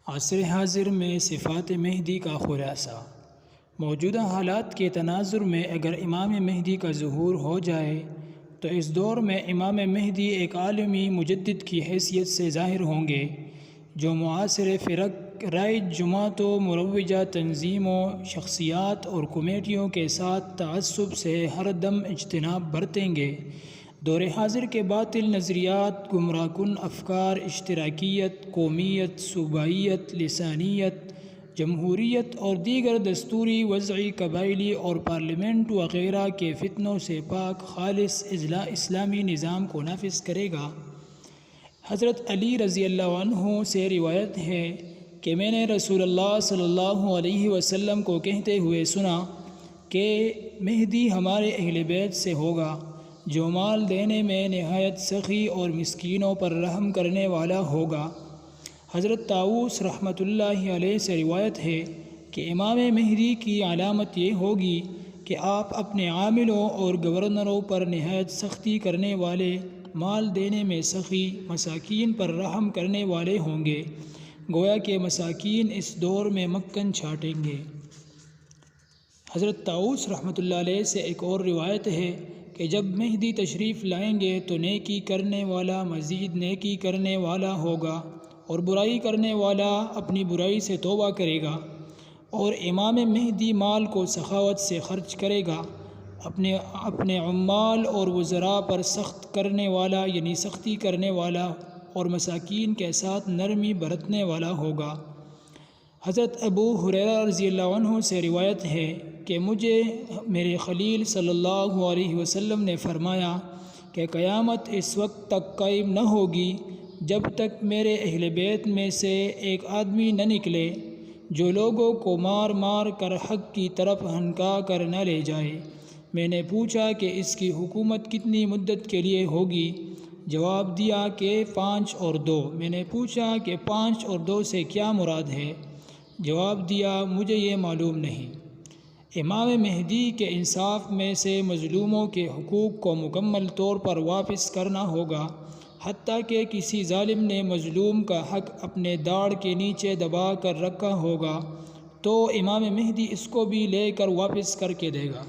عصر حاضر میں صفات مہدی کا خلاصہ۔ موجودہ حالات کے تناظر میں اگر امام مہدی کا ظہور ہو جائے تو اس دور میں امام مہدی ایک عالمی مجدد کی حیثیت سے ظاہر ہوں گے جو معاصر فرق، رائج جماعت و مروجہ تنظیموں، شخصیات اور کمیٹیوں کے ساتھ تعصب سے ہر دم اجتناب برتیں گے۔ دور حاضر کے باطل نظریات، گمراہ کن افکار، اشتراکیت، قومیت، صوبائیت، لسانیت، جمہوریت اور دیگر دستوری، وضعی، قبائلی اور پارلیمنٹ وغیرہ کے فتنوں سے پاک خالص اسلامی نظام کو نافذ کرے گا۔ حضرت علی رضی اللہ عنہ سے روایت ہے کہ میں نے رسول اللہ صلی اللہ علیہ وسلم کو کہتے ہوئے سنا کہ مہدی ہمارے اہل بیت سے ہوگا جو مال دینے میں نہایت سخی اور مسکینوں پر رحم کرنے والا ہوگا۔ حضرت طاؤس رحمۃ اللہ علیہ سے روایت ہے کہ امام مہدی کی علامت یہ ہوگی کہ آپ اپنے عاملوں اور گورنروں پر نہایت سختی کرنے والے، مال دینے میں سخی، مساکین پر رحم کرنے والے ہوں گے، گویا کہ مساکین اس دور میں مکھن چھانٹیں گے۔ حضرت طاؤس رحمۃ اللہ علیہ سے ایک اور روایت ہے کہ جب مہدی تشریف لائیں گے تو نیکی کرنے والا مزید نیکی کرنے والا ہوگا اور برائی کرنے والا اپنی برائی سے توبہ کرے گا، اور امام مہدی مال کو سخاوت سے خرچ کرے گا، اپنے عمال اور وزراء پر سخت کرنے والا یعنی سختی کرنے والا اور مساکین کے ساتھ نرمی برتنے والا ہوگا۔ حضرت ابو ہریرہ رضی اللہ عنہ سے روایت ہے کہ مجھے میرے خلیل صلی اللہ علیہ وسلم نے فرمایا کہ قیامت اس وقت تک قائم نہ ہوگی جب تک میرے اہل بیت میں سے ایک آدمی نہ نکلے جو لوگوں کو مار مار کر حق کی طرف ہنکا کر نہ لے جائے۔ میں نے پوچھا کہ اس کی حکومت کتنی مدت کے لیے ہوگی؟ جواب دیا کہ 5 اور 2۔ میں نے پوچھا کہ 5 اور 2 سے کیا مراد ہے؟ جواب دیا مجھے یہ معلوم نہیں۔ امام مہدی کے انصاف میں سے مظلوموں کے حقوق کو مکمل طور پر واپس کرنا ہوگا، حتیٰ کہ کسی ظالم نے مظلوم کا حق اپنے داڑھ کے نیچے دبا کر رکھا ہوگا تو امام مہدی اس کو بھی لے کر واپس کر کے دے گا۔